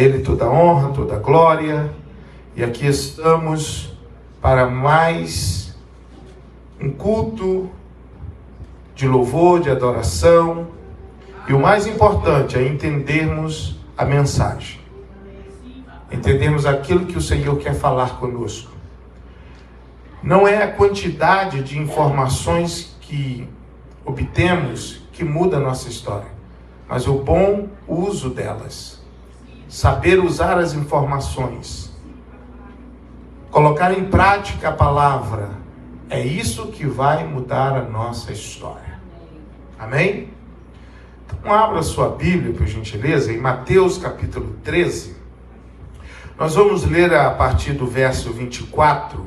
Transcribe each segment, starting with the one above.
Ele toda honra, toda glória, e aqui estamos para mais um culto de louvor, de adoração, e o mais importante é entendermos a mensagem, entendermos aquilo que o Senhor quer falar conosco. Não é a quantidade de informações que obtemos que muda a nossa história, mas o bom uso delas. Saber usar as informações, colocar em prática a palavra, é isso que vai mudar a nossa história. Amém? Então abra sua Bíblia, por gentileza, em Mateus capítulo 13. Nós vamos ler a partir do verso 24.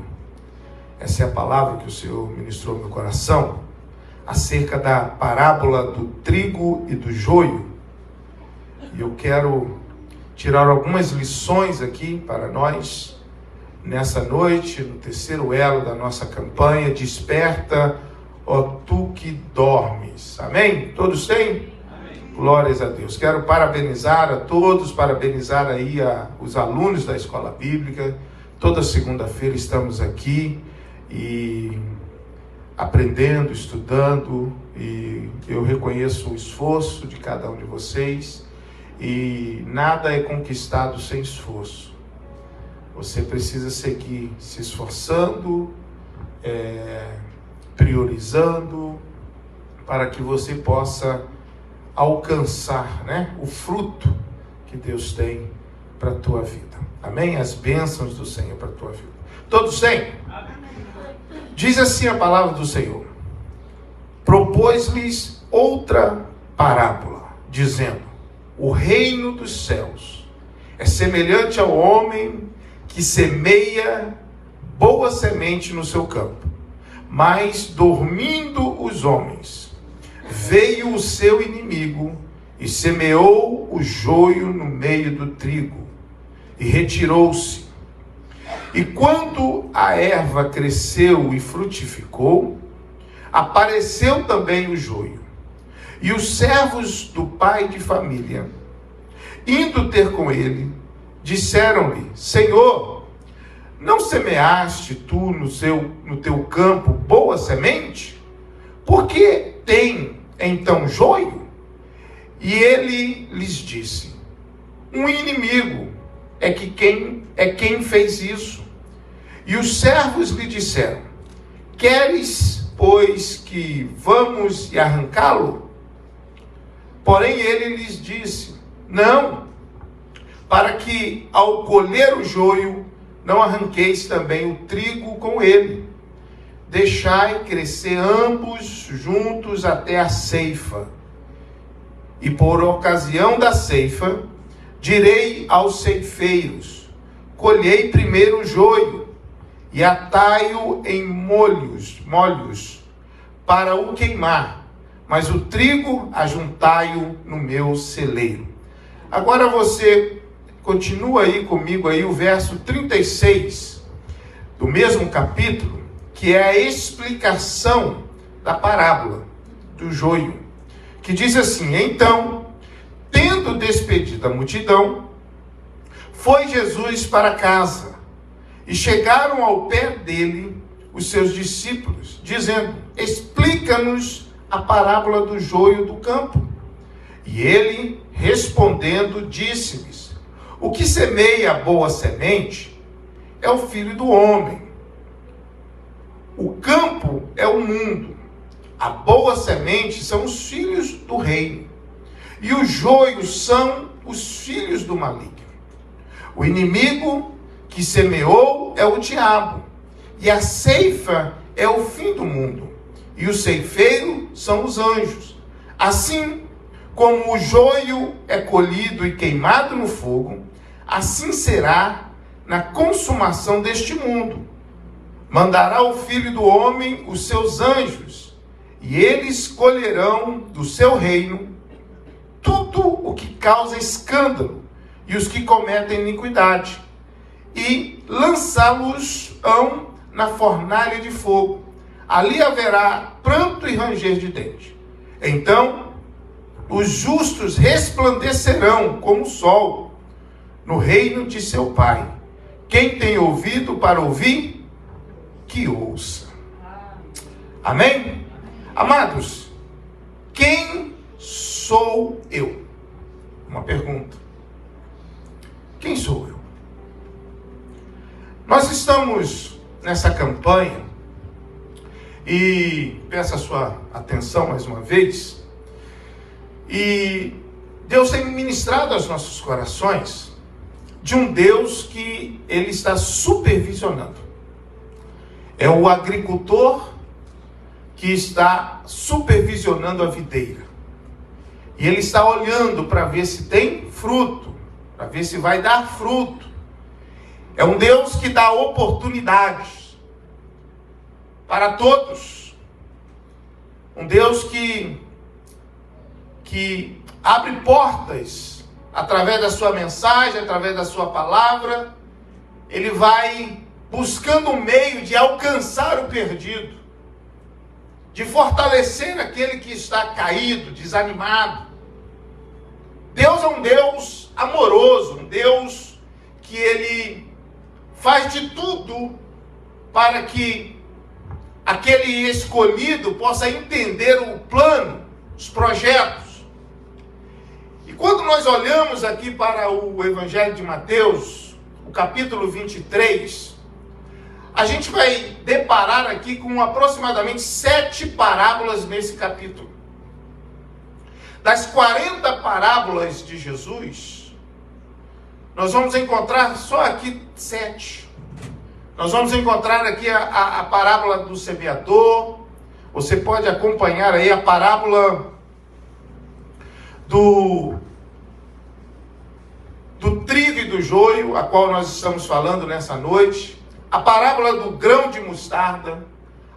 Essa é a palavra que o Senhor ministrou no meu coração, acerca da parábola do trigo e do joio. E eu quero tirar algumas lições aqui para nós, nessa noite, no terceiro elo da nossa campanha, Desperta, ó tu que dormes. Amém? Todos têm? Amém. Glórias a Deus. Quero parabenizar a todos, parabenizar aí os alunos da Escola Bíblica. Toda segunda-feira estamos aqui e aprendendo, estudando, e eu reconheço o esforço de cada um de vocês. E nada é conquistado sem esforço. Você precisa seguir se esforçando, priorizando, para que você possa alcançar, o fruto que Deus tem para a tua vida. Amém? As bênçãos do Senhor para a tua vida. Todos têm? Diz assim a palavra do Senhor: propôs-lhes outra parábola, dizendo: o reino dos céus é semelhante ao homem que semeia boa semente no seu campo. Mas, dormindo os homens, veio o seu inimigo e semeou o joio no meio do trigo, e retirou-se. E quando a erva cresceu e frutificou, apareceu também o joio. E os servos do pai de família, indo ter com ele, disseram-lhe: Senhor, não semeaste tu no teu campo boa semente? Por que tem então joio? E ele lhes disse: um inimigo é quem fez isso. E os servos lhe disseram: queres, pois, que vamos e arrancá-lo? Porém ele lhes disse: não, para que ao colher o joio não arranqueis também o trigo com ele. Deixai crescer ambos juntos até a ceifa. E por ocasião da ceifa, direi aos ceifeiros: colhei primeiro o joio e atai-o em molhos para o queimar, mas o trigo ajuntai-o no meu celeiro. Agora você continua aí comigo aí o verso 36 do mesmo capítulo, que é a explicação da parábola do joio, que diz assim: então, tendo despedido a multidão, foi Jesus para casa, e chegaram ao pé dele os seus discípulos, dizendo: explica-nos a parábola do joio do campo. E ele, respondendo, disse-lhes: o que semeia a boa semente é o Filho do homem. O campo é o mundo. A boa semente são os filhos do reino. E os joios são os filhos do maligno. O inimigo que semeou é o diabo. E a ceifa é o fim do mundo. E o ceifeiro são os anjos. Assim como o joio é colhido e queimado no fogo, assim será na consumação deste mundo. Mandará o Filho do homem os seus anjos, e eles colherão do seu reino tudo o que causa escândalo e os que cometem iniquidade, e lançá-los-ão na fornalha de fogo. Ali haverá pranto e ranger de dente. Então os justos resplandecerão como o sol no reino de seu Pai. Quem tem ouvido para ouvir, que ouça. Amém? Amados, quem sou eu? Uma pergunta. Quem sou eu? Nós estamos nessa campanha e peço a sua atenção mais uma vez. E Deus tem ministrado aos nossos corações de um Deus que Ele está supervisionando. É o agricultor que está supervisionando a videira. E Ele está olhando para ver se tem fruto, para ver se vai dar fruto. É um Deus que dá oportunidades para todos. Um Deus que abre portas através da sua mensagem, através da sua palavra. Ele vai buscando um meio de alcançar o perdido, de fortalecer aquele que está caído, desanimado. Deus é um Deus amoroso, um Deus que Ele faz de tudo para que aquele escolhido possa entender o plano, os projetos. E quando nós olhamos aqui para o Evangelho de Mateus, o capítulo 23, a gente vai deparar aqui com aproximadamente 7 parábolas nesse capítulo. Das 40 parábolas de Jesus, nós vamos encontrar só aqui 7. Nós vamos encontrar aqui a parábola do semeador. Você pode acompanhar aí a parábola do trigo e do joio, a qual nós estamos falando nessa noite. A parábola do grão de mostarda,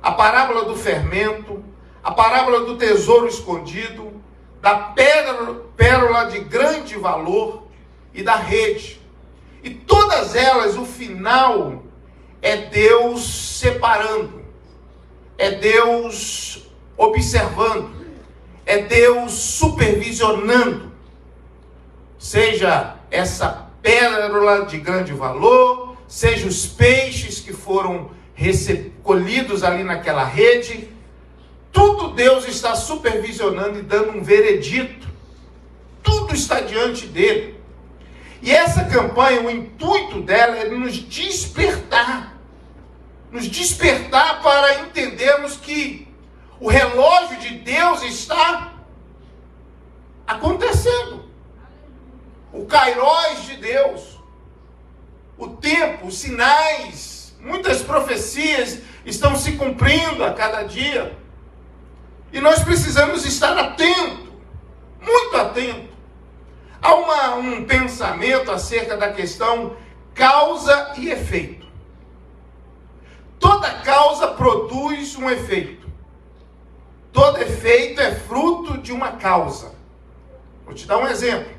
a parábola do fermento, a parábola do tesouro escondido, da pérola de grande valor e da rede. E todas elas, o final é Deus separando, é Deus observando, é Deus supervisionando, seja essa pérola de grande valor, seja os peixes que foram recolhidos ali naquela rede. Tudo Deus está supervisionando e dando um veredito. Tudo está diante dele. E essa campanha, o intuito dela é nos despertar para entendermos que o relógio de Deus está acontecendo. O kairós de Deus, o tempo, os sinais, muitas profecias estão se cumprindo a cada dia. E nós precisamos estar atento, muito atento. Há um pensamento acerca da questão causa e efeito. Toda causa produz um efeito. Todo efeito é fruto de uma causa. Vou te dar um exemplo.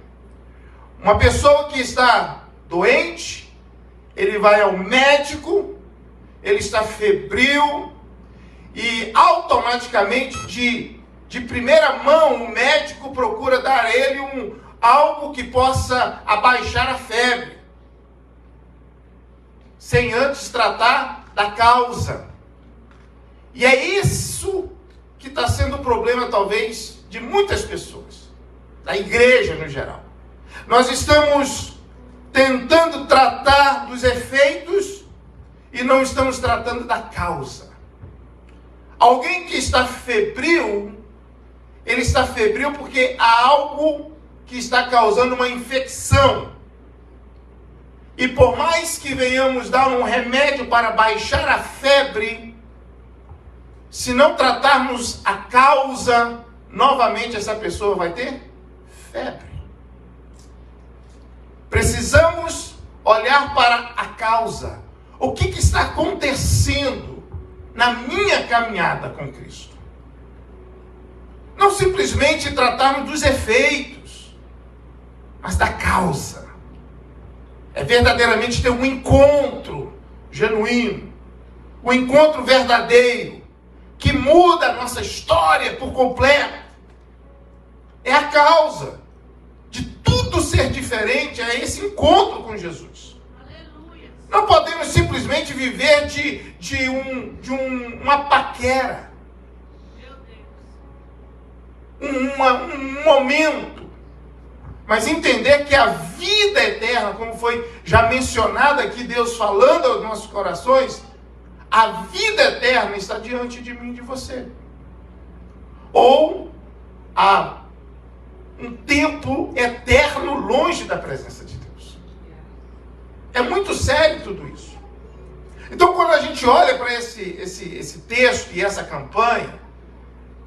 Uma pessoa que está doente, ele vai ao médico, ele está febril, e automaticamente, de primeira mão, o médico procura dar a ele algo que possa abaixar a febre, sem antes tratar da causa. E é isso que está sendo o problema, talvez, de muitas pessoas, da igreja no geral. Nós estamos tentando tratar dos efeitos e não estamos tratando da causa. Alguém que está febril, ele está febril porque há algo que está causando uma infecção. E por mais que venhamos dar um remédio para baixar a febre, se não tratarmos a causa, novamente essa pessoa vai ter febre. Precisamos olhar para a causa. O que está acontecendo na minha caminhada com Cristo? Não simplesmente tratarmos dos efeitos, mas da causa. É verdadeiramente ter um encontro genuíno, um encontro verdadeiro, que muda a nossa história por completo. É a causa de tudo ser diferente é esse encontro com Jesus. Aleluia. Não podemos simplesmente viver de uma paquera. Um momento. Mas entender que a vida eterna, como foi já mencionado aqui, Deus falando aos nossos corações, a vida eterna está diante de mim e de você. Ou há um tempo eterno longe da presença de Deus. É muito sério tudo isso. Então, quando a gente olha para esse texto e essa campanha,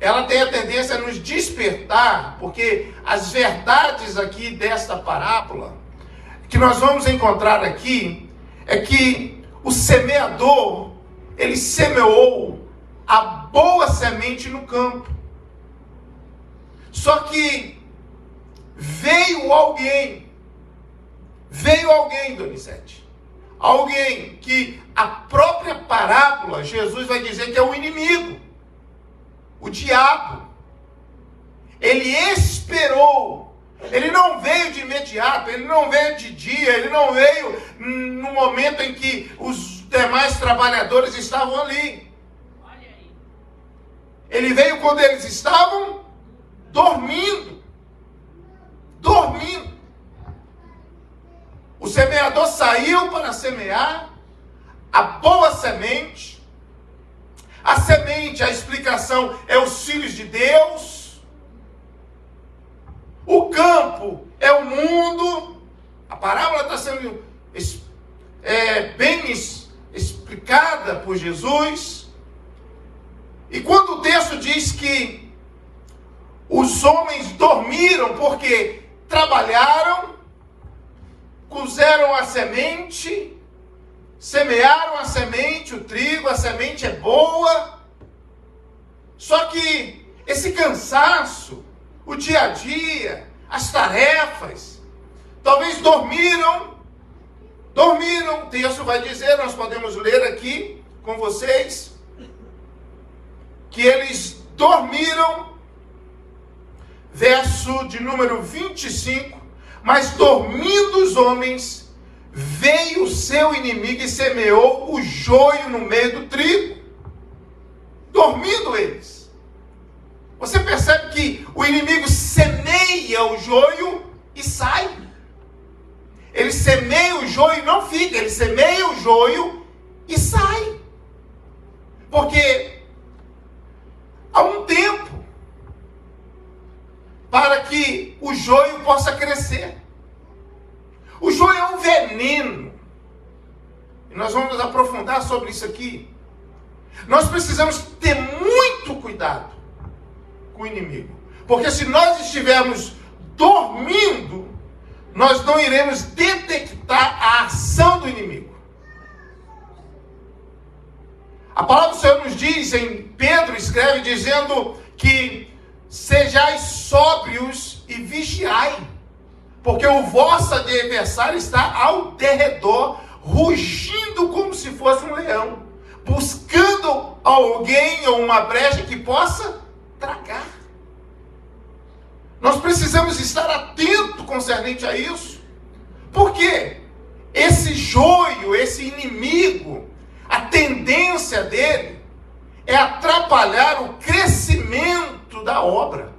ela tem a tendência a nos despertar, porque as verdades aqui desta parábola, que nós vamos encontrar aqui, é que o semeador, ele semeou a boa semente no campo. Só que veio alguém, Donizete, alguém que a própria parábola, Jesus vai dizer que é o inimigo, o diabo. Ele esperou, ele não veio de imediato, ele não veio de dia, ele não veio no momento em que os demais trabalhadores estavam ali. Ele veio quando eles estavam dormindo. O semeador saiu para semear a boa semente. A semente, a explicação, é os filhos de Deus. O campo é o mundo. A parábola está sendo bem explicada por Jesus. E quando o texto diz que os homens dormiram porque trabalharam, puseram a semente, semearam a semente, o trigo, a semente é boa. Só que esse cansaço, o dia a dia, as tarefas, talvez dormiram. O texto vai dizer, nós podemos ler aqui com vocês, que eles dormiram, verso de número 25, mas dormindo os homens, veio o seu inimigo e semeou o joio no meio do trigo. Dormindo eles. Você percebe que o inimigo semeia o joio e sai. Ele semeia o joio e não fica. Ele semeia o joio e sai. Porque há um tempo para que o joio possa crescer. O joio é um veneno. E nós vamos nos aprofundar sobre isso aqui. Nós precisamos ter muito cuidado com o inimigo. Porque se nós estivermos dormindo, nós não iremos detectar a ação do inimigo. A palavra do Senhor nos diz, Pedro escreve dizendo que sejais sóbrios e vigiai, porque o vosso adversário está ao derredor, rugindo como se fosse um leão, buscando alguém ou uma brecha que possa tragar. Nós precisamos estar atentos concernente a isso, porque esse joio, esse inimigo, a tendência dele é atrapalhar o crescimento da obra,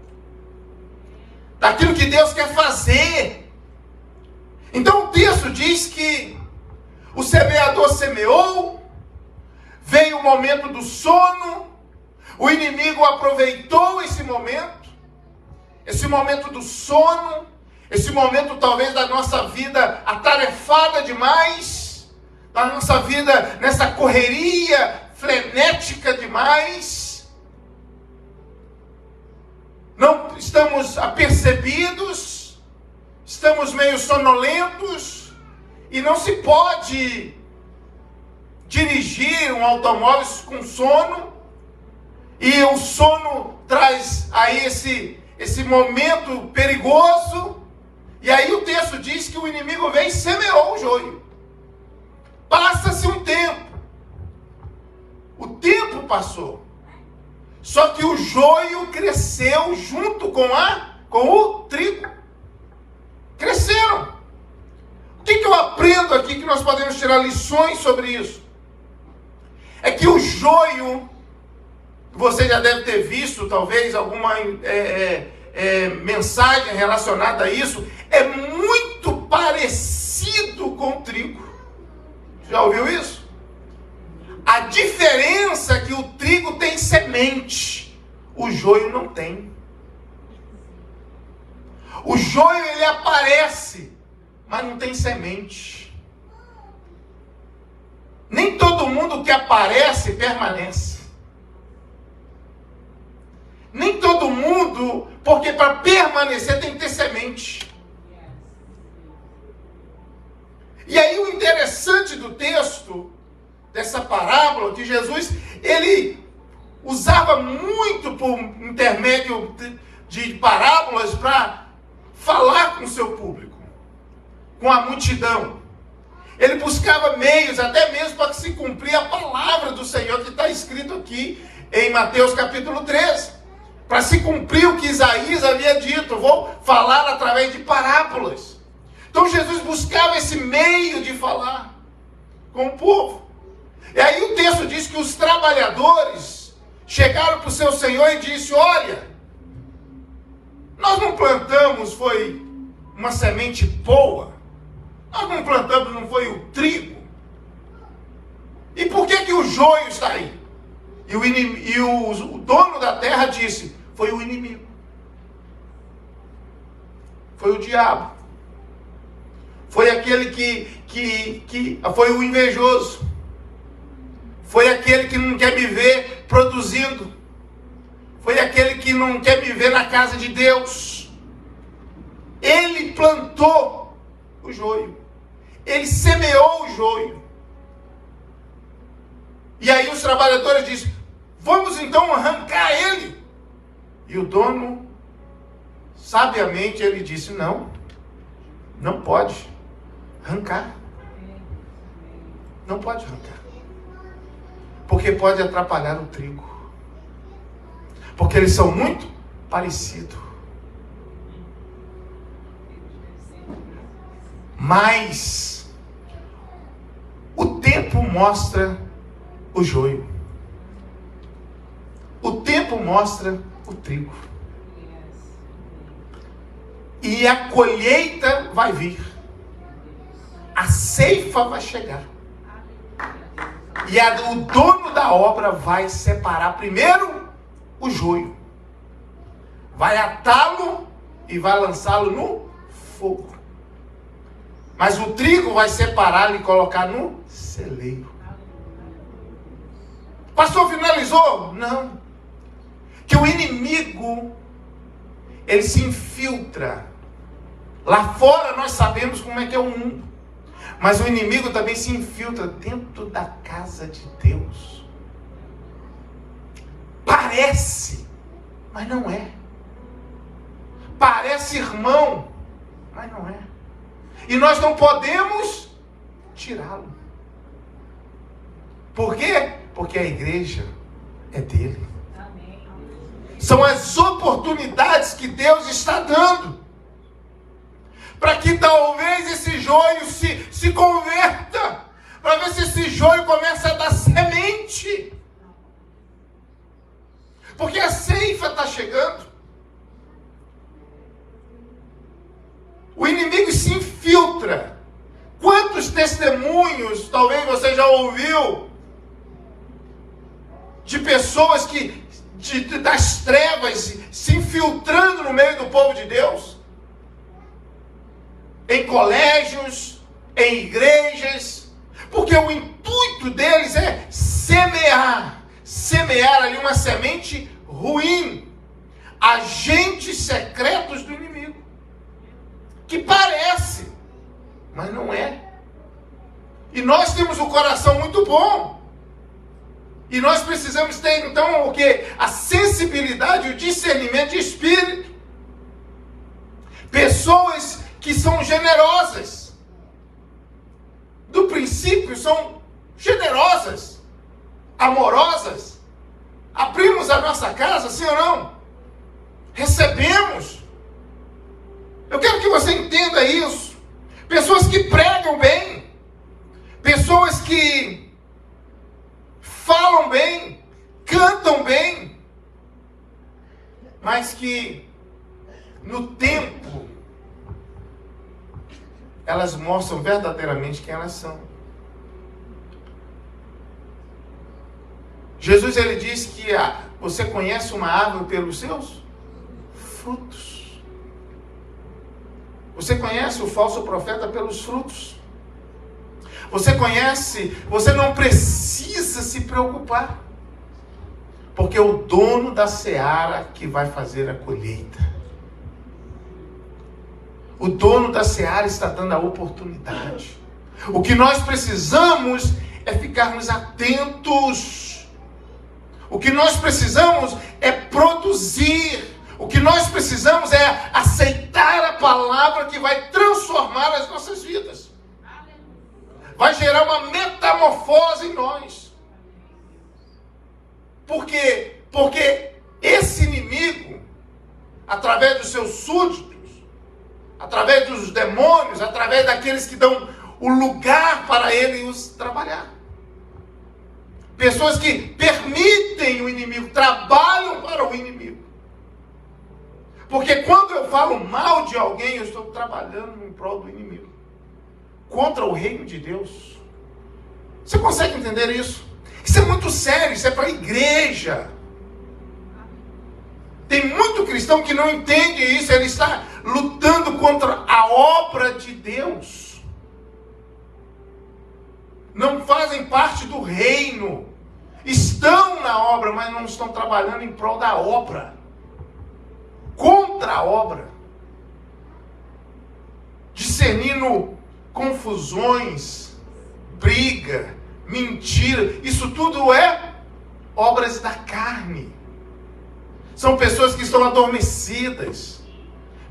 daquilo que Deus quer fazer. Então o texto diz que o semeador semeou, veio o momento do sono, o inimigo aproveitou esse momento do sono, esse momento talvez da nossa vida atarefada demais, da nossa vida nessa correria frenética demais, não estamos apercebidos, estamos meio sonolentos, e não se pode dirigir um automóvel com sono, e o sono traz aí esse momento perigoso, e aí o texto diz que o inimigo veio e semeou o joio. Passa-se um tempo, o tempo passou, só que o joio cresceu junto com o trigo, cresceu. entenderam. O que eu aprendo aqui que nós podemos tirar lições sobre isso? É que o joio, você já deve ter visto talvez alguma mensagem relacionada a isso, é muito parecido com o trigo. Já ouviu isso? A diferença é que o trigo tem semente, o joio não tem. O joio ele aparece, mas não tem semente. Nem todo mundo que aparece permanece. Nem todo mundo, porque para permanecer tem que ter semente. E aí o interessante do texto, dessa parábola, que Jesus, ele usava muito por intermédio de parábolas para falar com o seu público, com a multidão. Ele buscava meios, até mesmo para que se cumprir a palavra do Senhor, que está escrito aqui em Mateus capítulo 13. Para se cumprir o que Isaías havia dito, vou falar através de parábolas. Então Jesus buscava esse meio de falar com o povo. E aí o texto diz que os trabalhadores chegaram para o seu Senhor e disse: olha, nós não plantamos, foi uma semente boa. Nós não plantamos, não foi o trigo. E por que o joio está aí? E o dono da terra disse: foi o inimigo. Foi o diabo. Foi aquele que foi o invejoso. Foi aquele que não quer me ver produzindo. Foi aquele que não quer me ver na casa de Deus. Ele plantou o joio. Ele semeou o joio. E aí os trabalhadores dizem: vamos então arrancar ele. E o dono, sabiamente, ele disse: não pode arrancar. Não pode arrancar. Porque pode atrapalhar o trigo. Porque eles são muito parecidos. Mas o tempo mostra o joio. O tempo mostra o trigo. E a colheita vai vir. A ceifa vai chegar. E o dono da obra vai separar primeiro o joio. Vai atá-lo e vai lançá-lo no fogo. Mas o trigo vai separá-lo e colocar no celeiro. Pastor, finalizou? Não. Que o inimigo, ele se infiltra. Lá fora nós sabemos como é que é o mundo. Mas o inimigo também se infiltra dentro da casa de Deus. Parece, mas não é. Parece irmão, mas não é. E nós não podemos tirá-lo. Por quê? Porque a igreja é dele. São as oportunidades que Deus está dando para que talvez esse joio se converta, para ver se esse joio começa a dar semente. Porque a ceifa está chegando. O inimigo se infiltra. Quantos testemunhos, talvez você já ouviu, de pessoas das trevas se infiltrando no meio do povo de Deus? Em colégios, em igrejas, porque o intuito deles é semear ali uma semente ruim, agentes secretos do inimigo, que parece, mas não é. E nós temos um coração muito bom, e nós precisamos ter então o que? A sensibilidade, o discernimento de espírito. Pessoas que são generosas, do princípio são generosas, amorosas, abrimos a nossa casa, sim ou não? Recebemos. Eu quero que você entenda isso. pessoas que pregam bem, pessoas que falam bem, cantam bem, mas que no tempo elas mostram verdadeiramente quem elas são. Jesus, ele diz que você conhece uma árvore pelos seus frutos. Você conhece o falso profeta pelos frutos. Você não precisa se preocupar, porque o dono da seara que vai fazer a colheita. O dono da seara está dando a oportunidade. O que nós precisamos é ficarmos atentos. O que nós precisamos é produzir. O que nós precisamos é aceitar a palavra que vai transformar as nossas vidas. Vai gerar uma metamorfose em nós. Por quê? Porque esse inimigo, através dos seus súditos, através dos demônios, através daqueles que dão o lugar para ele os trabalhar. Pessoas que permitem o inimigo, trabalham para o inimigo. Porque quando eu falo mal de alguém, eu estou trabalhando em prol do inimigo. Contra o reino de Deus. Você consegue entender isso? Isso é muito sério, isso é para a igreja. Tem muito cristão que não entende isso, ele está lutando contra a obra de Deus. Não fazem parte do reino. Estão na obra, mas não estão trabalhando em prol da obra. Contra a obra. Discernindo confusões, briga, mentira. Isso tudo é obras da carne. São pessoas que estão adormecidas.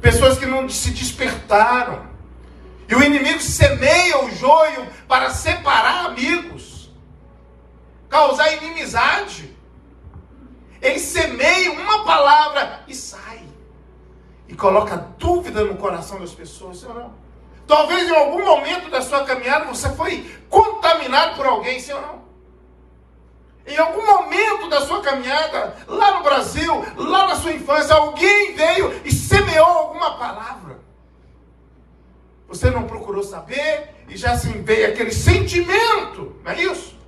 Pessoas que não se despertaram. E o inimigo semeia o joio para separar amigos. Causar inimizade. Ele semeia uma palavra e sai. E coloca dúvida no coração das pessoas, sim ou não? Talvez em algum momento da sua caminhada você foi contaminado por alguém, sim ou não? Em algum momento da sua caminhada, lá no Brasil, lá na sua infância, alguém veio e semeou alguma palavra. Você não procurou saber e já se veio aquele sentimento, não é isso?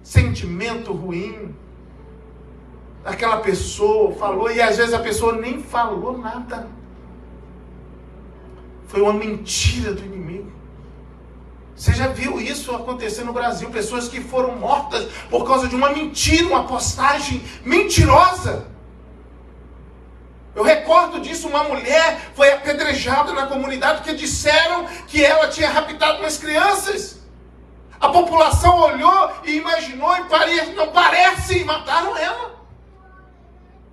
Sentimento ruim. Aquela pessoa falou e às vezes a pessoa nem falou nada. Foi uma mentira do inimigo. Você já viu isso acontecer no Brasil? Pessoas que foram mortas por causa de uma mentira, uma postagem mentirosa. Eu recordo disso, uma mulher foi apedrejada na comunidade porque disseram que ela tinha raptado umas crianças. A população olhou e imaginou e não parece, e mataram ela.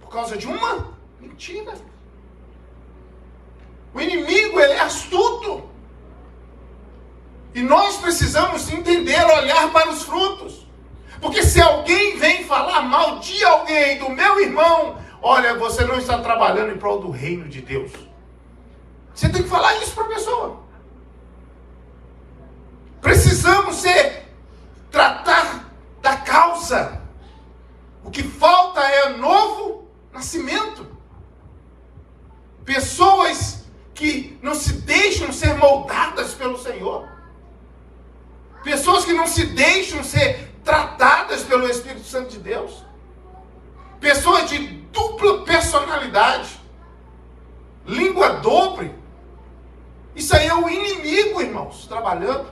Por causa de uma mentira. O inimigo, ele é astuto. E nós precisamos entender, olhar para os frutos. Porque se alguém vem falar mal de alguém, do meu irmão, olha, você não está trabalhando em prol do reino de Deus. Você tem que falar isso para a pessoa. Precisamos tratar da causa. O que falta é novo nascimento. Pessoas que não se deixam ser moldadas pelo Senhor. Pessoas que não se deixam ser tratadas pelo Espírito Santo de Deus. Pessoas de dupla personalidade. Língua dobre. Isso aí é o inimigo, irmãos, trabalhando.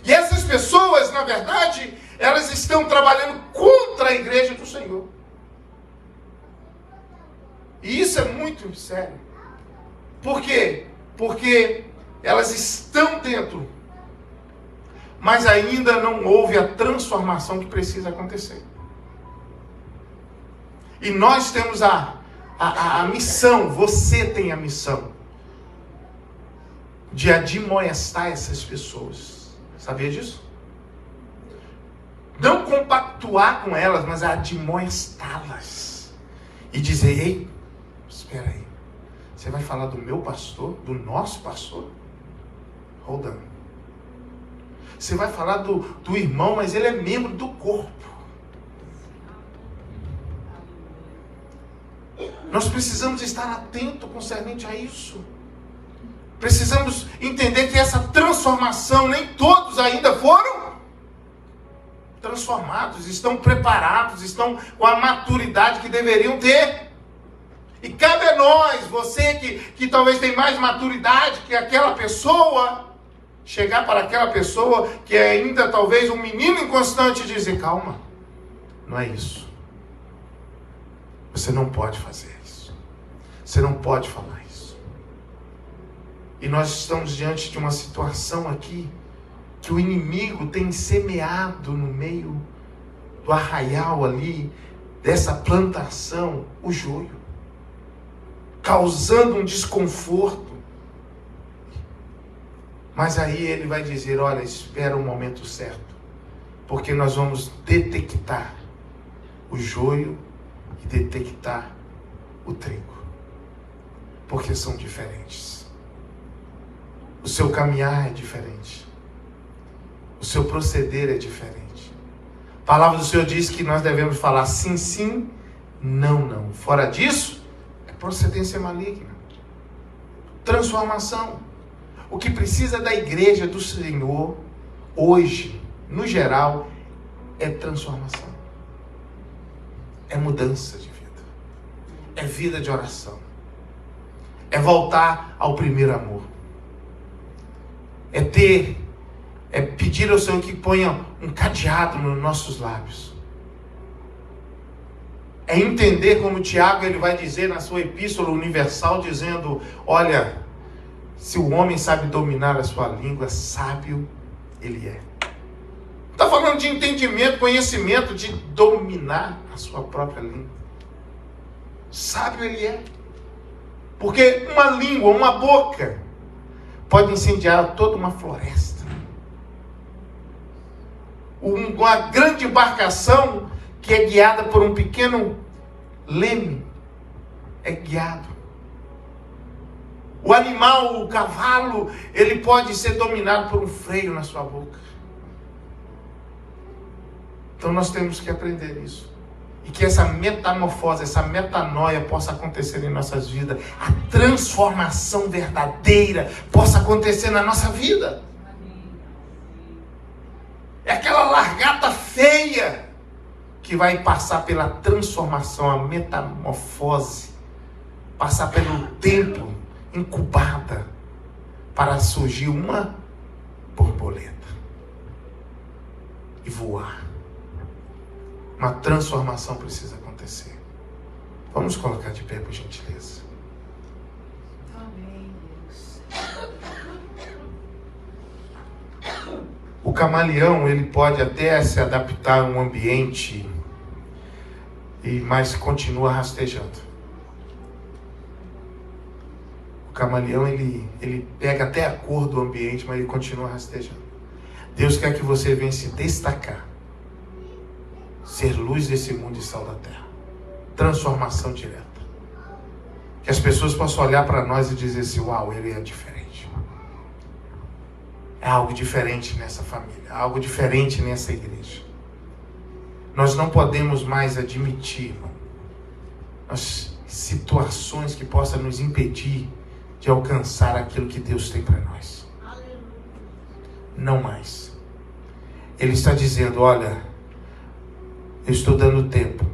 E essas pessoas, na verdade, elas estão trabalhando contra a igreja do Senhor. E isso é muito sério. Por quê? Porque elas estão dentro, mas ainda não houve a transformação que precisa acontecer. E nós temos a missão, você tem a missão de admoestar essas pessoas. Sabia disso? Não compactuar com elas, mas admoestá-las. E dizer, ei, espera aí. Você vai falar do meu pastor, do nosso pastor? Hold on. Você vai falar do irmão, mas ele é membro do corpo. Nós precisamos estar atentos concernente a isso. Precisamos entender que essa transformação, nem todos ainda foram transformados, estão preparados, estão com a maturidade que deveriam ter. E cabe a nós, você que talvez tem mais maturidade que aquela pessoa, chegar para aquela pessoa que é ainda talvez um menino inconstante e dizer: calma, não é isso. Você não pode fazer isso. Você não pode falar isso. E nós estamos diante de uma situação aqui que o inimigo tem semeado no meio do arraial ali, dessa plantação, o joio, causando um desconforto. Mas aí ele vai dizer: olha, espera o momento certo, porque nós vamos detectar o joio e detectar o trigo, porque são diferentes. O seu caminhar é diferente. O seu proceder é diferente. A palavra do Senhor diz que nós devemos falar sim, sim, não, não. Fora disso, é procedência maligna. Transformação. O que precisa da igreja do Senhor, hoje, no geral, é transformação. É mudança de vida. É vida de oração. É voltar ao primeiro amor. É pedir ao Senhor que ponha um cadeado nos nossos lábios. É entender como Tiago ele vai dizer na sua epístola universal, dizendo: olha, se o homem sabe dominar a sua língua, sábio ele é. Está falando de entendimento, conhecimento, de dominar a sua própria língua. Sábio ele é. Porque uma língua, uma boca, pode incendiar toda uma floresta. Uma grande embarcação que é guiada por um pequeno leme é guiado. O animal, o cavalo, ele pode ser dominado por um freio na sua boca. Então nós temos que aprender isso. E que essa metamorfose, essa metanoia possa acontecer em nossas vidas. A transformação verdadeira possa acontecer na nossa vida. É aquela largata feia que vai passar pela transformação, a metamorfose. Passar pelo tempo incubada para surgir uma borboleta e voar. Uma transformação precisa acontecer. Vamos colocar de pé, por gentileza. Amém, Deus. O camaleão, ele pode até se adaptar a um ambiente, mas continua rastejando. O camaleão, ele pega até a cor do ambiente, mas ele continua rastejando. Deus quer que você venha se destacar. Ser luz desse mundo e sal da terra. Transformação direta. Que as pessoas possam olhar para nós e dizer assim: uau, ele é diferente. É algo diferente nessa família. Algo diferente nessa igreja. Nós não podemos mais admitir, irmão, as situações que possam nos impedir de alcançar aquilo que Deus tem para nós. Não mais. Ele está dizendo: olha, eu estou dando tempo.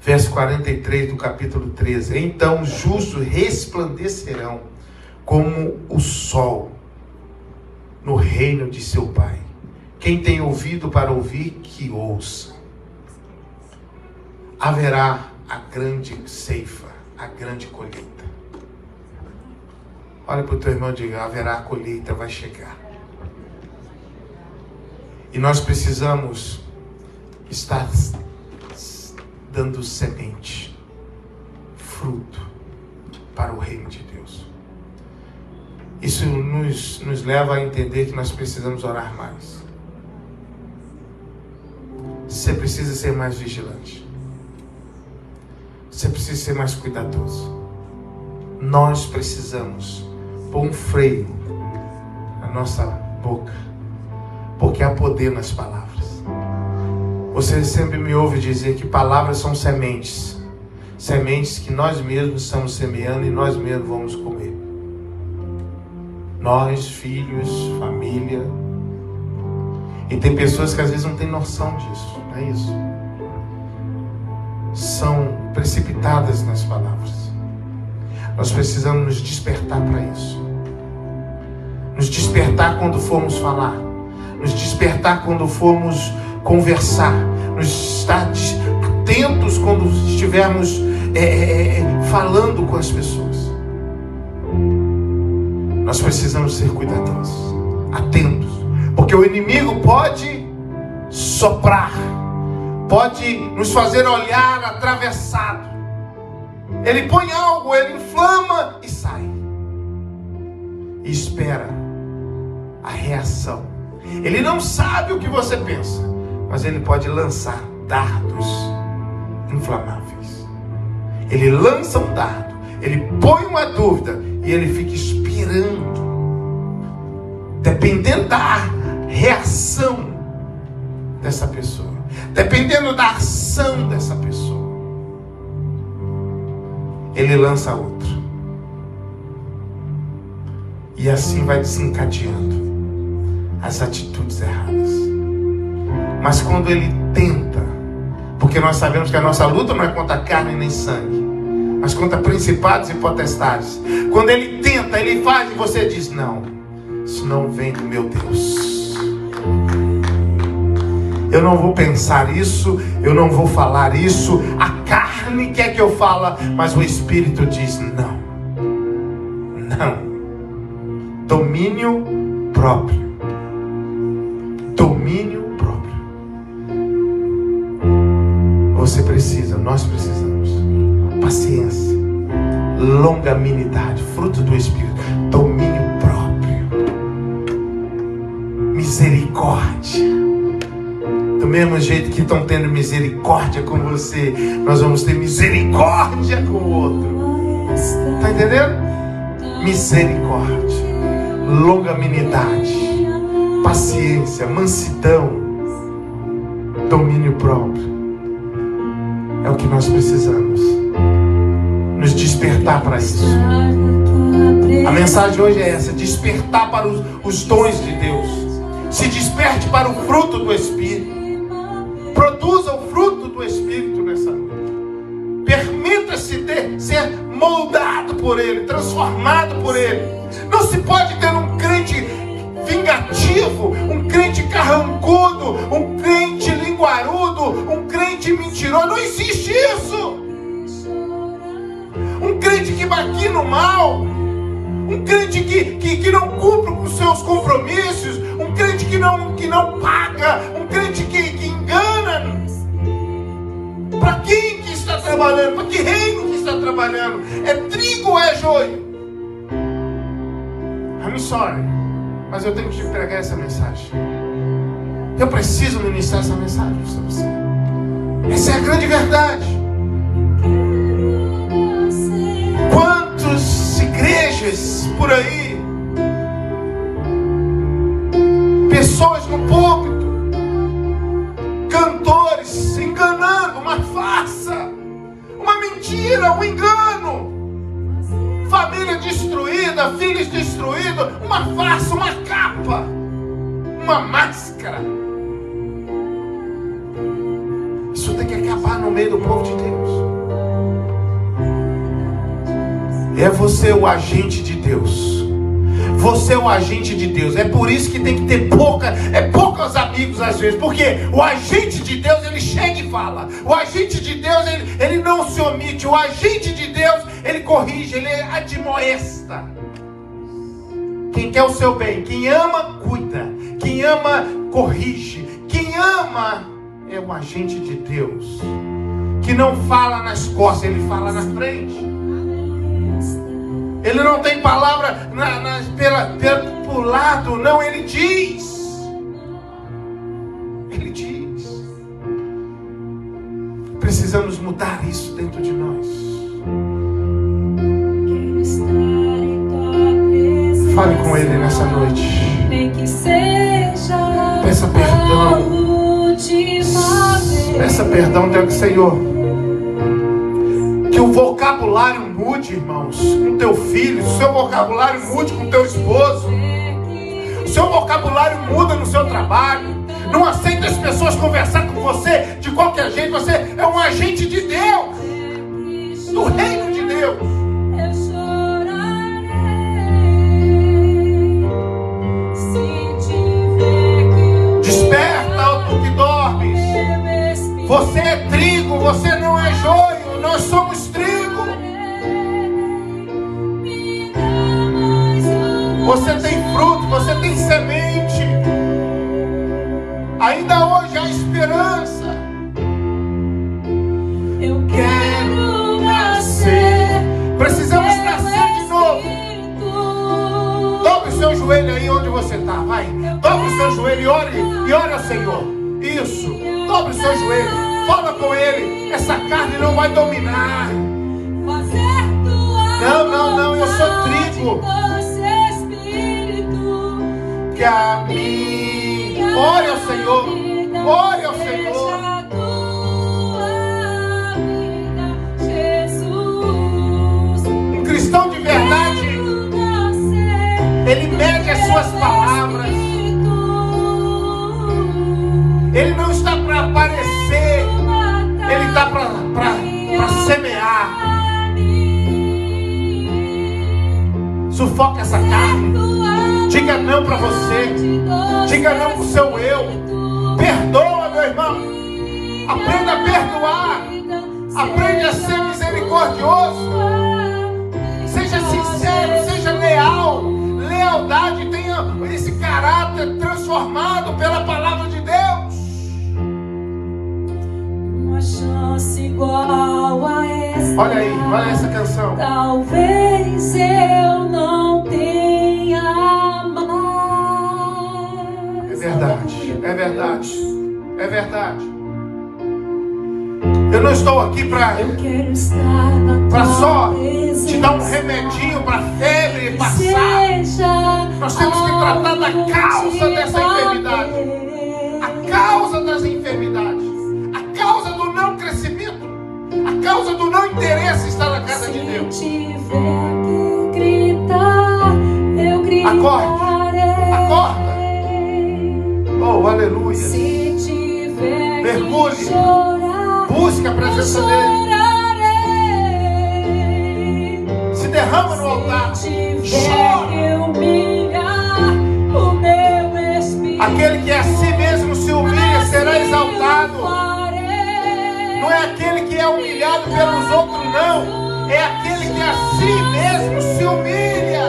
Verso 43 do capítulo 13. Então os justos resplandecerão como o sol no reino de seu Pai. Quem tem ouvido para ouvir, que ouça. Haverá a grande ceifa, a grande colheita. Olha para o teu irmão e diga: haverá a colheita, vai chegar. E nós precisamos estar dando semente, fruto para o reino de Deus. Isso nos leva a entender que nós precisamos orar mais. Você precisa ser mais vigilante. Você precisa ser mais cuidadoso. Nós precisamos pôr um freio nossa boca, porque há poder nas palavras. Você sempre me ouve dizer que palavras são sementes, sementes que nós mesmos estamos semeando e nós mesmos vamos comer. Nós, filhos, família. E tem pessoas que às vezes não têm noção disso, não é isso? São precipitadas nas palavras. Nós precisamos nos despertar para isso. Nos despertar quando formos falar. Nos despertar quando formos conversar. Nos estar atentos quando estivermos falando com as pessoas. Nós precisamos ser cuidadosos, atentos. Porque o inimigo pode soprar, pode nos fazer olhar atravessado. Ele põe algo, ele inflama e sai. E espera a reação. Ele não sabe o que você pensa, mas ele pode lançar dardos inflamáveis. Ele lança um dardo, ele põe uma dúvida e ele fica esperando. Dependendo da reação dessa pessoa, dependendo da ação dessa pessoa, ele lança outro. E assim vai desencadeando as atitudes erradas. Mas quando ele tenta, porque nós sabemos que a nossa luta não é contra carne nem sangue, mas contra principados e potestades. Quando ele tenta, ele faz e você diz: não, isso não vem do meu Deus. Eu não vou pensar isso, eu não vou falar isso. A carne quer que eu fale, mas o Espírito diz: não. Não. Domínio próprio. Domínio próprio. Você precisa, nós precisamos. Paciência, longanimidade, fruto do Espírito. Domínio próprio. Misericórdia. Do mesmo jeito que estão tendo misericórdia com você, nós vamos ter misericórdia com o outro. Está entendendo? Misericórdia, longanimidade, paciência, mansidão, domínio próprio. É o que nós precisamos. Nos despertar para isso. A mensagem hoje é essa: despertar para os dons de Deus. Se desperte para o fruto do Espírito. Produza o fruto do Espírito nessa noite. Permita-se ser moldado por Ele, transformado por Ele. Não se pode ter um crente vingativo, um crente carrancudo, um crente linguarudo, um crente mentiroso. Não existe isso. Um crente que maquina o mal, um crente que não cumpre com seus compromissos, um crente que não paga, um crente que engana. Para quem que está trabalhando? Para que reino que está trabalhando? É trigo ou é joio? I'm sorry, mas eu tenho que te entregar essa mensagem. Eu preciso ministrar essa mensagem para você. Essa é a grande verdade. Quantas igrejas por aí, pessoas no púlpito, cantores enganando, uma farsa, uma mentira, um engano, família destruída, filhos destruídos, uma farsa, uma capa, uma máscara. Isso tem que acabar no meio do povo de Deus. É você o agente de Deus. Você é o agente de Deus. É por isso que tem que ter poucos amigos às vezes. Porque o agente de Deus, ele chega e fala. O agente de Deus, ele não se omite. O agente de Deus, ele corrige, ele admoesta. Quem quer o seu bem, quem ama, cuida. Quem ama, corrige. Quem ama é o agente de Deus. Que não fala nas costas, ele fala na frente. Ele não tem palavra pro lado, não, ele diz. Ele diz. Precisamos mudar isso dentro de nós. Fale com Ele nessa noite. nem que seja Peça perdão. a última vez. Peça perdão, Deus, Senhor. Que o vocabulário mude, irmãos, com teu filho. O seu vocabulário mude com teu esposo. O seu vocabulário muda no seu trabalho. Não aceita as pessoas conversar com você de qualquer jeito. Você é um agente de Deus, do reino de Deus. Eu chorarei se tiver que. Desperta, ó tu que dormes. Você é trigo, você não é joio. Nós somos trigo. Você tem fruto, você tem semente. Ainda hoje há esperança. Eu quero nascer. Precisamos nascer de novo. Dobre o seu joelho aí onde você está. Vai. Dobre o seu joelho e ore ao Senhor. Isso. Dobre o seu joelho. Fala com Ele. Essa carne não vai dominar. Não. Eu sou trigo. Que a mim. Ore ao Senhor. Ore ao Senhor. Um cristão de verdade, ele mede as suas palavras. Ele não está para aparecer. Ele está para semear. Sufoca essa carne. Diga não para você. Diga não para o seu eu. Perdoa, meu irmão. Aprenda a perdoar. Aprenda a ser misericordioso. Seja sincero, seja leal. Lealdade, tenha esse caráter transformado pela palavra de Deus. Uma chance igual a essa. Olha aí, olha essa canção. Talvez eu não tenha mais. É verdade, é verdade, é verdade. Eu não estou aqui para só te dar um remedinho para febre passar. Nós temos que tratar da causa dessa enfermidade. A causa das enfermidades. A causa do não crescimento. A causa do não interesse estar na casa de Deus. Acorde. Acorda. Oh, aleluia. Mergulhe. Busca a presença dele. Se derrama no altar. Chora. Aquele que a si mesmo se humilha será exaltado. Não é aquele que é humilhado pelos outros, não. É aquele que a si mesmo se humilha.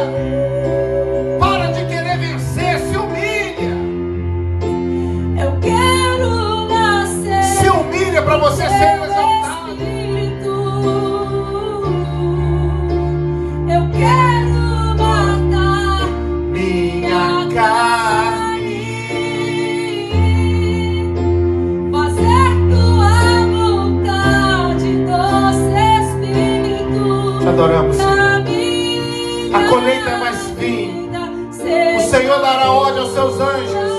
Para de querer vencer, se humilha. Eu quero nascer. Se humilha para você ser exaltado. Eu quero matar Minha carne. fazer tua vontade, doce Espírito. Te adoramos, Senhor. Na minha A colheita é mais fim. vida, O Senhor dará ordem aos seus anjos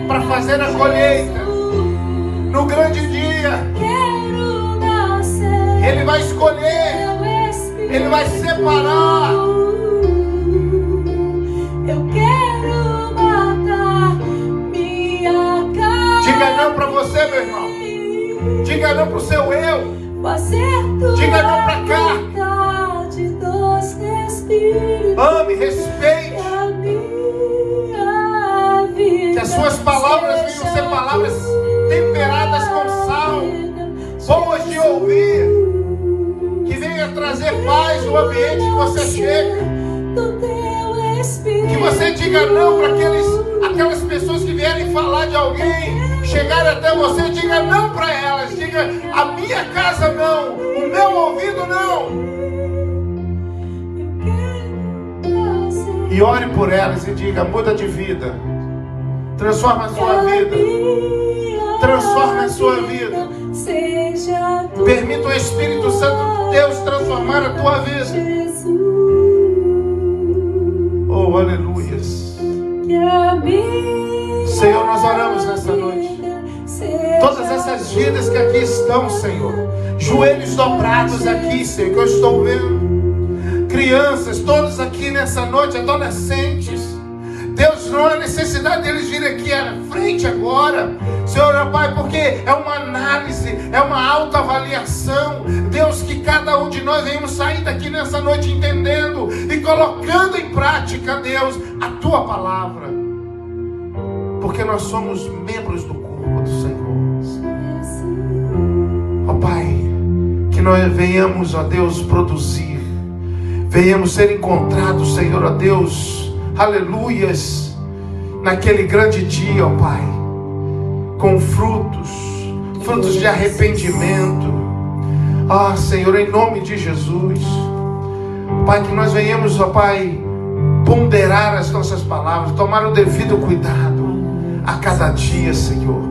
para fazer a colheita. No grande dia, quero nascer. Ele vai escolher. Teu Espírito. Ele vai separar. Eu quero matar minha carne. Diga não para você, meu irmão. Diga não para o seu eu. Fazer tua Diga não pra cá. vontade, doce Espírito. Ame, respeite. A minha vida. Que as suas palavras venham ser palavras temperadas com sal, boas de ouvir, que venha trazer paz no ambiente que você chega. Que você diga não para aquelas pessoas que vierem falar de alguém, chegarem até você, diga não para elas, diga a minha casa não, o meu ouvido não. E ore por elas e diga, muda de vida, transforma a sua vida, transforma a sua vida. Permita o Espírito Santo de Deus transformar a tua vida. Oh, aleluias. Senhor, nós oramos nessa noite. Todas essas vidas que aqui estão, Senhor, joelhos dobrados aqui, Senhor, que eu estou vendo, crianças, todos aqui nessa noite, adolescentes. Deus, não há necessidade deles virem aqui à frente agora, Senhor, Pai, porque é uma análise, é uma autoavaliação. Deus, que cada um de nós venhamos sair daqui nessa noite entendendo e colocando em prática, Deus, a Tua palavra, porque nós somos membros do corpo do Senhor. Ó Pai, que nós venhamos, ó Deus, produzir, venhamos ser encontrados, Senhor, ó Deus, aleluias, naquele grande dia, ó Pai, com frutos de arrependimento. Ah, Senhor, em nome de Jesus, Pai, que nós venhamos, ó Pai, ponderar as nossas palavras, tomar o devido cuidado a cada dia, Senhor,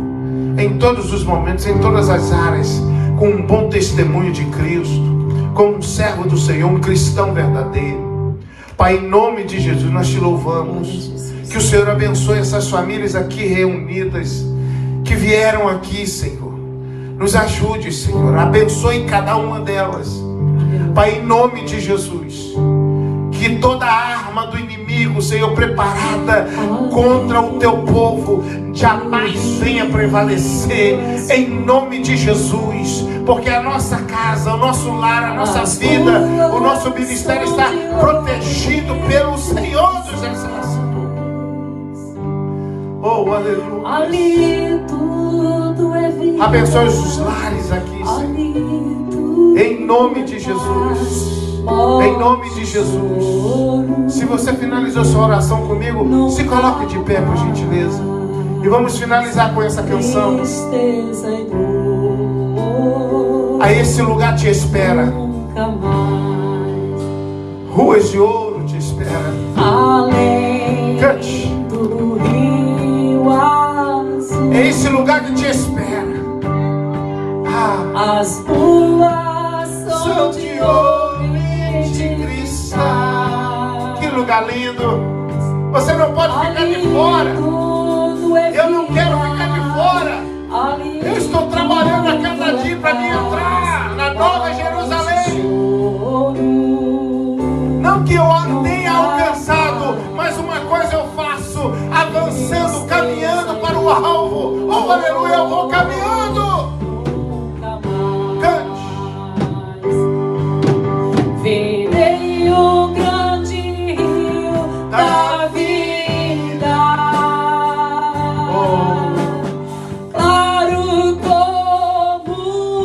em todos os momentos, em todas as áreas, com um bom testemunho de Cristo, como um servo do Senhor, um cristão verdadeiro. Pai, em nome de Jesus, nós te louvamos. Que o Senhor abençoe essas famílias aqui reunidas, que vieram aqui, Senhor. Nos ajude, Senhor. Abençoe cada uma delas. Pai, em nome de Jesus, que toda arma do inimigo, Senhor, preparada contra o teu povo, jamais venha prevalecer, em nome de Jesus, porque a nossa casa, o nosso lar, a nossa vida, o nosso ministério está protegido pelo Senhor dos Exércitos. Oh, aleluia. Ali tudo é vida. Abençoe os lares aqui, Senhor, em nome de Jesus. Em nome de Jesus. Se você finalizou sua oração comigo, se coloque de pé, por gentileza. E vamos finalizar com essa canção. Aí esse lugar te espera. Ruas de ouro te espera. Cante. É esse lugar que te espera. As ruas são de ouro e de cristal. Que lugar lindo. Você não pode ficar de fora. Eu não quero ficar de fora. Eu estou trabalhando a cada dia para me entrar na Nova Jerusalém. Não que eu tenha alcançado, mas uma coisa eu faço, avançando, caminhando para o alvo. Oh, aleluia, eu vou caminhando. Cante. Verei o grande rio da vida, claro como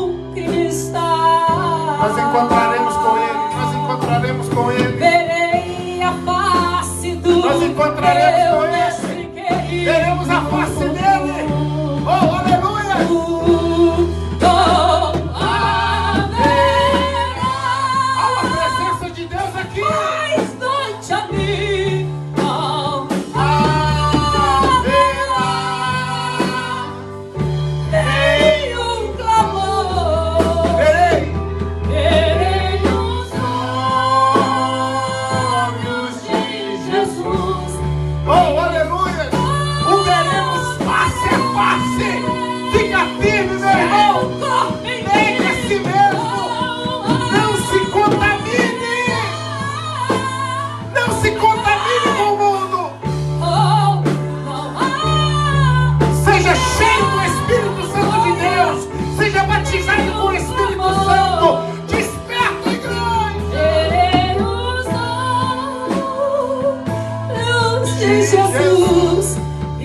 um cristal. Nós encontraremos com Ele, nós encontraremos com Ele. Verei a face do Nós encontraremos com Ele. Mestre querido. Veremos a face dele. Oh, aleluia. Há uma presença de Deus aqui. Mais noite a mim não Haverá nenhum clamor. Verei os olhos de Jesus. Oh, aleluia. O veremos face a face. Fica firme, meu irmão. Negue a si mesmo. Não se contamine. Não se contamine com o mundo. Seja cheio do Espírito Santo de Deus. Seja batizado com o Espírito Santo. Desperta, igreja. Verei os olhos de Jesus e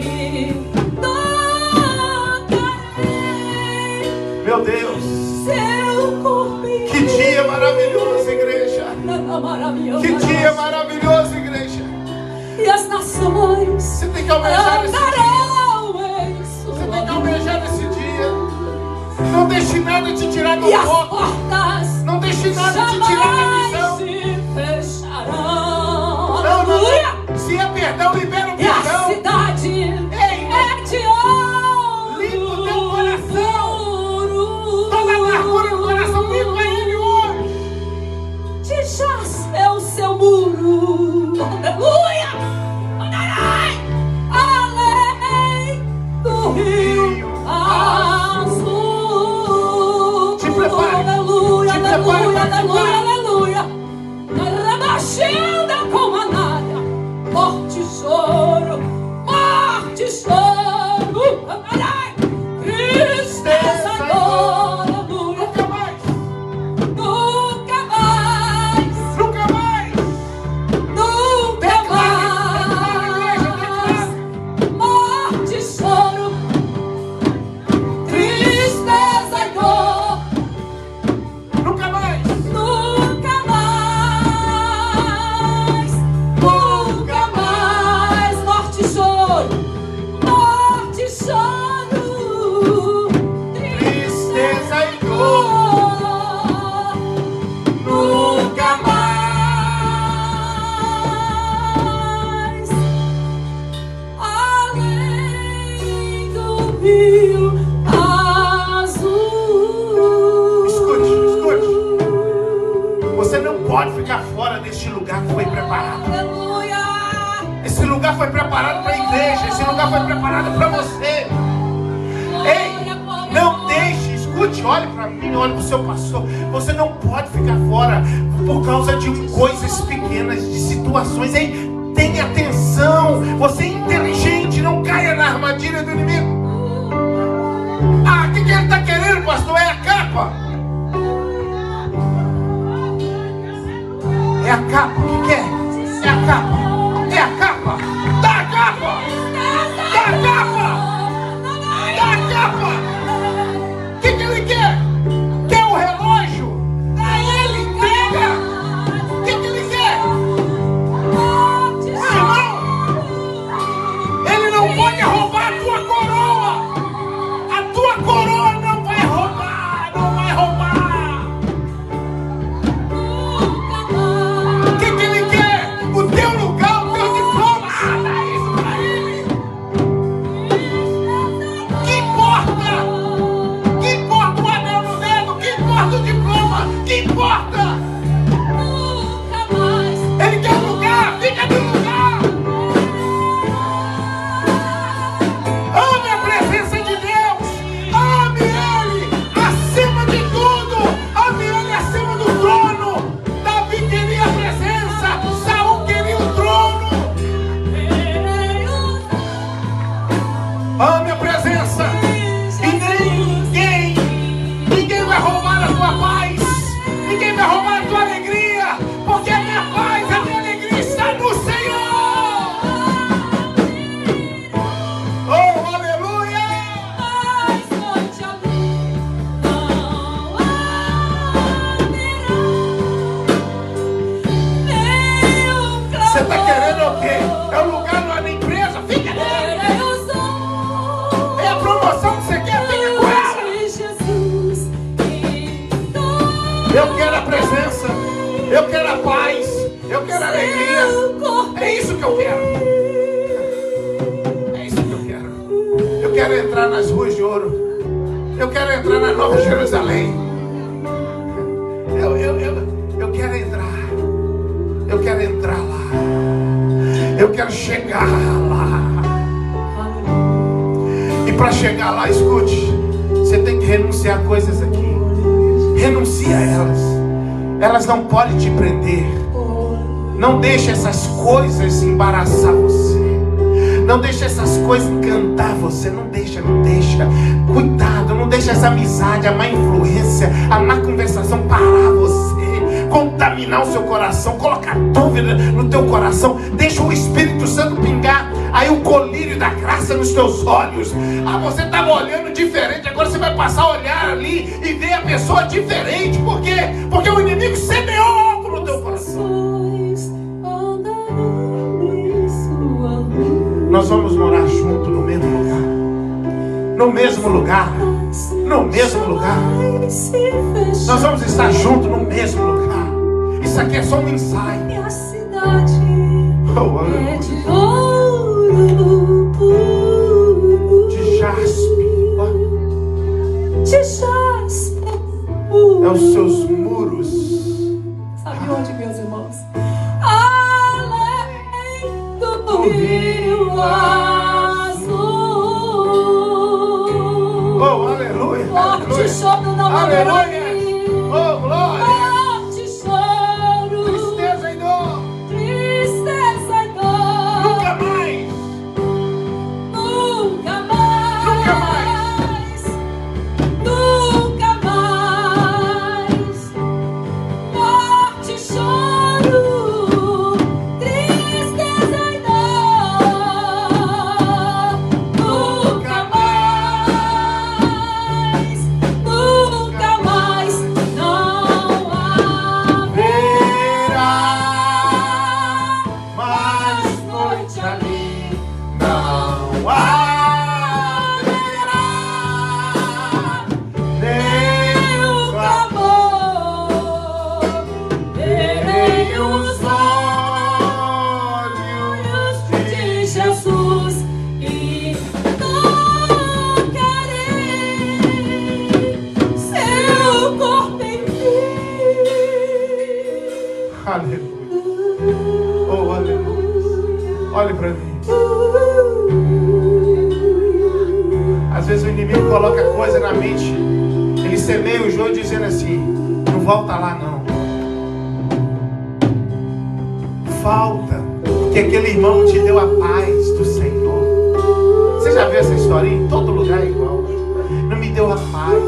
tocarei Meu Deus. seu corpo. Que dia maravilhoso, igreja. Maravilhoso. Que dia maravilhoso, igreja. E as nações Você tem que almejar esse dia. andarão em Você sua tem que almejar esse dia. Não deixe nada te tirar do e as foco. portas Não deixe nada te tirar da visão. jamais se fecharão. Não, Aleluia. não. Se é perdão, libera o E a perdão. cidade é de ouro. Limpa o teu coração. Toda amargura no coração, limpa ele hoje. De jaspe é o seu muro. Aleluia. Adonai. rio azul. Te prepare. Aleluia, Te aleluia, prepare. aleluia, aleluia. Rabachenda com manária. Morte e choro, morte e choro. Ai, tristeza e dor. Aleluia. Nunca mais. Nunca mais. Nunca mais. Nunca mais. Morte e choro, tristeza e dor. Nunca mais. Nunca mais. Nunca mais. Morte e choro, morte e choro, Tristeza e dor. dor. Nunca mais. Além do rio azul. Escute, escute. Você não pode ficar fora deste lugar que foi preparado. Aleluia. Esse lugar foi preparado para a igreja. Esse lugar foi preparado para você. Ei, não deixe, escute, olhe para mim, olhe para o seu pastor. Você não pode ficar fora por causa de coisas pequenas, de situações. Ei, tenha atenção. Você é inteligente, não caia na armadilha do inimigo. Ah, o que ele está querendo, pastor? É a capa. É a capa, o que quer? É a capa. É a capa. Dá a capa. Dá a capa. Dá a capa. O que ele quer? Quer o relógio? A ele entrega. O que ele quer? Irmão, ele não pode roubar a tua coroa. A tua coroa não vai roubar. Não vai roubar. O que ele quer? O teu lugar, o teu diploma. Ah, dá isso pra ele. Que importa? Que importa o anel no dedo? Que importa o diploma? Que importa? Nunca mais. Ele quer lugar, fica no lugar. Ame a presença de Deus. Ame Ele acima de tudo. Ame Ele acima do trono. Davi queria a presença. Saul queria o trono. Ame a presença. E ninguém vai roubar a tua paz. Ninguém vai roubar a tua alegria. Porque a minha paz, a minha alegria está no Senhor. Oh, aleluia. Mais noite a luz não abrirá. Você está querendo o quê? É o lugar lá na empresa? Fica nele. É a promoção que você quer? Fica com ela. Eu quero a presença. Eu quero a paz. Eu quero a alegria. É isso que eu quero. É isso que eu quero. Eu quero entrar nas ruas de ouro. Eu quero entrar na Nova Jerusalém. Eu quero entrar. Eu quero entrar lá. Eu quero chegar lá. E para chegar lá, escute, você tem que renunciar a coisas aqui. Renuncia a elas. Elas não podem te prender. Não deixe essas coisas embaraçar você. Não deixe essas coisas encantar você. Não deixa. Cuidado, não deixe essa amizade, a má influência, a má conversação parar você, contaminar o seu coração, colocar dúvida no teu coração. Deixa o Espírito Santo pingar aí o colírio da graça nos teus olhos. Ah, você estava olhando diferente, agora você vai passar a olhar ali e ver a pessoa diferente. Por quê? Porque o inimigo semeou algo no teu coração. Nós vamos morar junto no mesmo lugar. No mesmo lugar. No mesmo lugar. Nós vamos estar juntos no mesmo lugar. Isso aqui é só um ensaio. Minha cidade Oh, é de ouro puro. de jaspe. De jaspe É os seus muros. Sabe onde, meus irmãos? Além do rio azul. todo não volverá a Aleluia. vir. Oh, glória. Morte, choro, Tristeza e dor. tristeza e dor. Nunca mais. Nunca mais. Nunca mais. Nunca mais. Morte, choro, tristeza e dor. Nunca mais. Nunca mais. Não haverá Mais noite ali. não haverá nem O amor, verei os olhos de Jesus e tocarei seu corpo em mim. Aleluia. Oh, aleluia. Olhe para mim. Às vezes o inimigo coloca coisa na mente. Ele semeia o joio dizendo assim: não volta lá não. Falta, porque aquele irmão te deu a paz do Senhor. Você já viu essa historinha? Em todo lugar é igual. Não me deu a paz.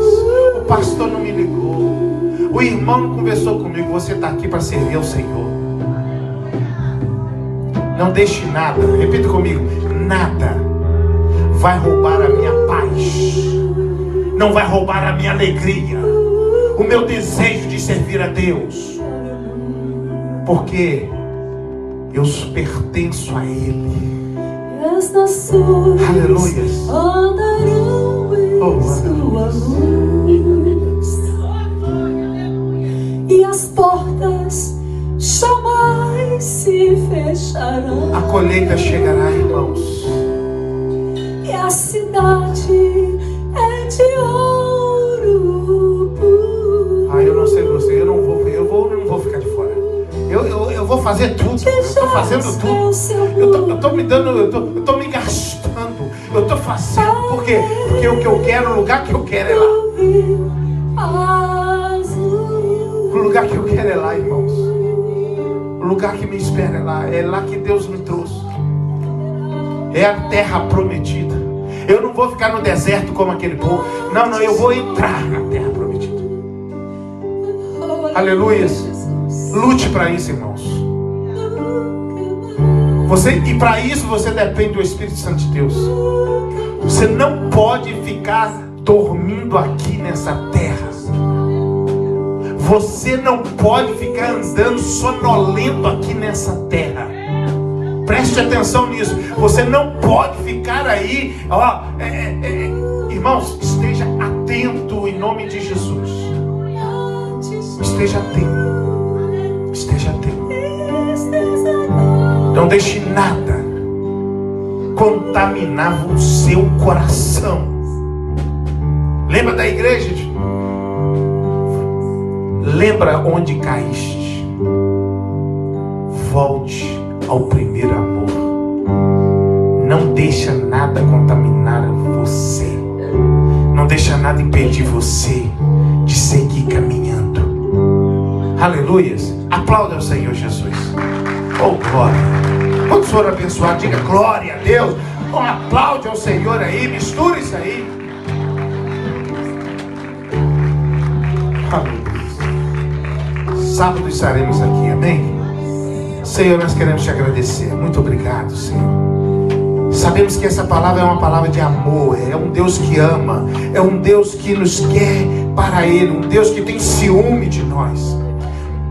O pastor não me ligou. O irmão não conversou comigo. Você está aqui para servir ao Senhor. Não deixe nada, repita comigo, nada vai roubar a minha paz, não vai roubar a minha alegria, o meu desejo de servir a Deus, porque eu pertenço a Ele. E as nações Aleluia. andarão em Oh, sua luz, e as portas jamais se fecharão. A colheita chegará, irmãos. E a cidade é de ouro puro. Eu não sei você, eu não vou ficar de fora. Eu vou fazer tudo. Eu estou fazendo tudo. Eu tô me dando, eu tô me gastando. Eu tô fazendo porque o que eu quero, o lugar que eu quero é lá. O lugar que eu quero é lá, irmãos. O lugar que me espera é lá. É lá que Deus me trouxe. É a terra prometida. Eu não vou ficar no deserto como aquele povo. Não, eu vou entrar na terra prometida. Aleluia. Lute para isso, irmãos. E para isso você depende do Espírito Santo de Deus. Você não pode ficar dormindo aqui nessa terra. Você não pode ficar andando sonolento aqui nessa terra. Preste atenção nisso. Você não pode ficar aí. Irmãos, esteja atento em nome de Jesus. Esteja atento. Esteja atento. Não deixe nada contaminar o seu coração. Lembra da igreja? Lembra onde caíste. Volte ao primeiro amor. Não deixa nada contaminar você. Não deixa nada impedir você de seguir caminhando. Aleluias. Aplauda ao Senhor Jesus. Oh, glória. Quando for abençoado, diga glória a Deus. Aplaude ao Senhor aí. Misture isso aí. Aleluia. Sábado estaremos aqui, amém? Senhor, nós queremos te agradecer. Muito obrigado, Senhor. Sabemos que essa palavra é uma palavra de amor. É um Deus que ama. É um Deus que nos quer para Ele. Um Deus que tem ciúme de nós.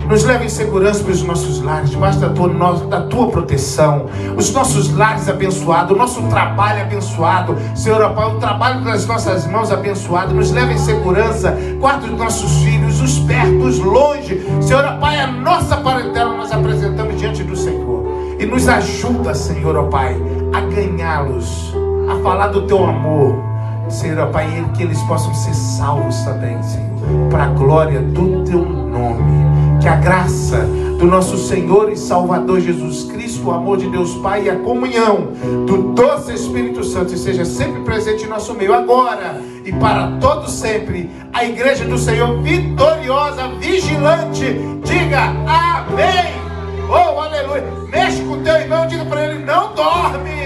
Nos leva em segurança para os nossos lares, debaixo da tua proteção. Os nossos lares abençoados, o nosso trabalho abençoado. Senhor, Pai, o trabalho das nossas mãos abençoado. Nos leva em segurança, guarda os nossos filhos, os perto, os longe. Senhor, Pai, a nossa parentela nós apresentamos diante do Senhor. E nos ajuda, Senhor, Pai, a ganhá-los, a falar do teu amor. Senhor, Pai, que eles possam ser salvos também, Senhor, para a glória do teu nome. Que a graça, do nosso Senhor e Salvador Jesus Cristo, o amor de Deus Pai e a comunhão do doce Espírito Santo esteja sempre presente em nosso meio, agora e para todo sempre. A igreja do Senhor vitoriosa, vigilante, diga amém. Oh, aleluia. Mexe com o teu irmão, diga para ele: não dorme.